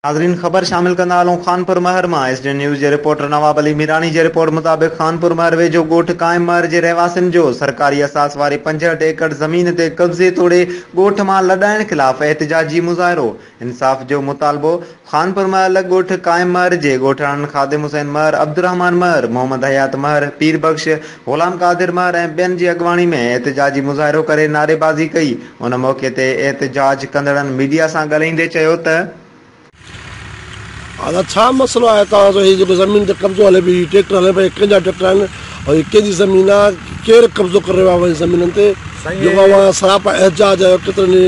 नाज़रीन ख़बर शामिल कंदा हलूं खानपुर महर मां। SDN न्यूज़ जे रिपोर्टर नवाब अली मीरानी जे रिपोर्ट मुताबिक़ खानपुर महर वेझो ॻोठ काइम महर जे रहवासियुनि जो सरकारी असास वारी 65 एकड़ ज़मीन ते कब्ज़े तोड़े ॻोठ मां लॾाइण ख़िलाफ़ एहतिजाजी मुज़ाहिरो। इंसाफ़ जो मुतालबो। खानपुर महल ॻोठ काइम महर जे ॻोठाणनि खादिम हुसैन महर, अब्दुर्रहमान महर, मोहम्मद हयात महर, पीर बख्श, ग़ुलाम कादिर महर ऐं ॿियनि जी अॻवानी में एहतिजाजी मुज़ाहिरो करे नारेबाज़ी कई। उन मौक़े ते एहतिजाज कंदड़नि मीडिया सां ॻाल्हाईंदे चयो त छा मसलो आहे तव्हांजो? हीअ जेको ज़मीन ते कब्ज़ो हले पई, ट्रैक्टर हले पई, कंहिंजा ट्रैक्टर आहिनि ऐं हीअ कंहिंजी ज़मीन आहे? केरु कब्ज़ो करे रहियो आहे ज़मीननि ते? जेको आहे सरापा एहतिजाज आहे केतिरनि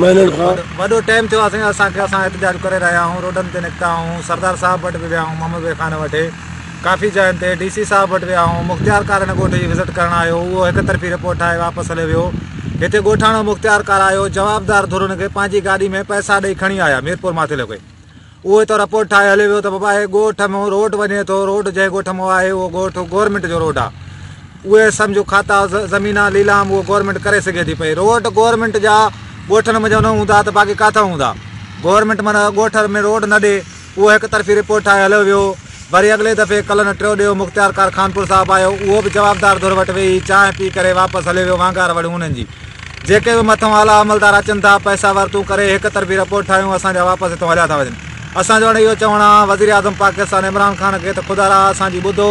महीननि खां वॾो टाइम थियो आहे। असां एहतिजाज करे रहिया आहियूं, रोडनि ते निकिता आहियूं, सरदार साहब वटि बि विया आहियूं, मोहम्मद बे खान वटि, काफ़ी जॻहियुनि ते DC साहब वटि विया आहियूं, मुख़्तियार कार हिन ॻोठ जी विज़िट करणु आयो, उहो हिकु तरफ़ी रिपोर्ट ठाहे वापसि हले वियो। हिते ॻोठाणो मुख़्तियार कार आयो, जवाबदार धुरुनि खे पंहिंजी गाॾी में पैसा ॾेई खणी आया मीरपुर माथिले खे। उहो हितां रिपोर्ट ठाहे हले वियो त बाबा हे ॻोठ में रोड वञे थो, रोड जंहिं ॻोठ में आहे उहो ॻोठ गवर्नमेंट जो रोड आहे। उहे सम्झो खाता ज़मीन लीलाम उहो गवर्नमेंट करे सघे थी पई। रोड गवर्नमेंट जा ॻोठनि में जो न हूंदा त बाक़ी किथां हूंदा? गवर्नमेंट माना ॻोठ में रोड न ॾे, उहो हिकु तरफ़ी रिपोर्ट ठाहे हलियो वियो। वरी अॻिले दफ़े कल्ह न टियों ॾींहुं मुख़्तियार कार खानपुर साहिबु आयो, उहो बि जवाबदार धुर वटि वेही चांहि पी करे वापसि हले वियो। वांगार वड़ी हुननि जी जेके बि मथां आला अमलदार अचनि था पैसा वरितूं करे हिकु तरफ़ी रिपोर्ट ठाहियूं, असांजा वापसि हितां हलिया था वञनि। असांजो हाणे इहो चवणु आहे वज़ीर आज़म पाकिस्तान इमरान ख़ान खे त ख़ुदा असांजी ॿुधो,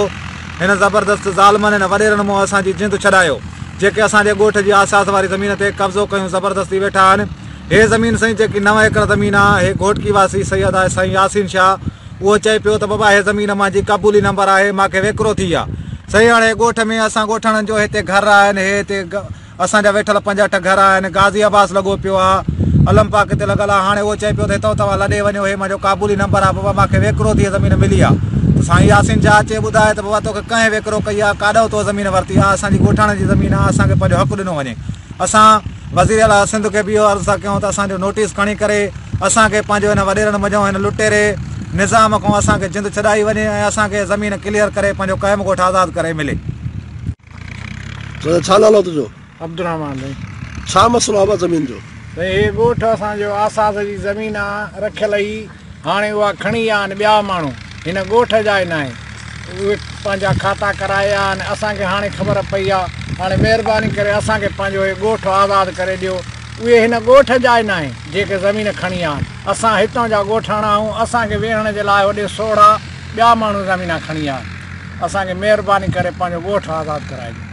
हिन ज़बरदस्त ज़ालमनि हिन वॾेरनि मां असांजी जिंद छॾायो। जेके असांजे ॻोठ जी आसास वारी ज़मीन ते कब्ज़ो कयूं ज़बरदस्ती वेठा आहिनि। हे ज़मीन साईं जेकी 9 एकड़ ज़मीन आहे, हे घोटकी वासी सैयद आहे साईं यासीन शाह, उहो चए पियो त बाबा हे ज़मीन मुंहिंजी क़बूली नंबर आहे, मूंखे वेकिरो थी आहे। सही हाणे ॻोठ में असां ॻोठाणनि जो हिते घर आहिनि, हे हिते असांजा वेठल 5-8 घर आहिनि, गाज़ी आबास लॻो पियो आहे, अलम पाक ते लॻल आहे। हाणे उहो चए पियो त हितां तव्हां लॾे वञो, हे मुंहिंजो क़बूली नंबर आहे, बाबा मूंखे वेकिरो थी ज़मीन मिली आहे। त साईं यासीन शाह अचे ॿुधाए त बाबा तोखे कंहिं वेकिरो कई आहे, काॾो तो ज़मीन वरिती आहे? असांजी ॻोठाणनि जी ज़मीन आहे, असांखे पंहिंजो हक़ु ॾिनो वञे। असां वज़ीर आला सिंध खे बि इहो अर्ज़ु था कयूं त असांजो नोटिस खणी करे असांखे पंहिंजो हिन वॾेरनि मञो हिन लुटेरे निज़ाम खां असांखे जिंद छॾाई वञे ऐं असांखे ज़मीन क्लियर करे पंहिंजो क़ाइम ॻोठ आज़ादु करे मिले। छा नालो तुंहिंजो? अब्दुर्रहमान। छा मसलो आहे ज़मीन जो? भई हे ॻोठ असांजो आसास जी ज़मीन आहे, रखियल ई, हाणे उहा खणी विया आहिनि ॿिया माण्हू, हिन ॻोठ जा ई न आहे। उहे पंहिंजा खाता कराया आहिनि, असांखे हाणे ख़बर पई आहे। हाणे महिरबानी करे असांखे पंहिंजो हे ॻोठ आज़ादु करे ॾियो। उहे हिन ॻोठ जा ई न आहे जेके ज़मीन खणी विया आहिनि। असां हितां जा ॻोठाणा आहियूं, असांखे वेहण जे लाइ होॾे सोढ़ा ॿिया माण्हू ज़मीन खणी विया आहिनि। असांखे महिरबानी करे पंहिंजो ॻोठ आज़ादु कराए ॾियो।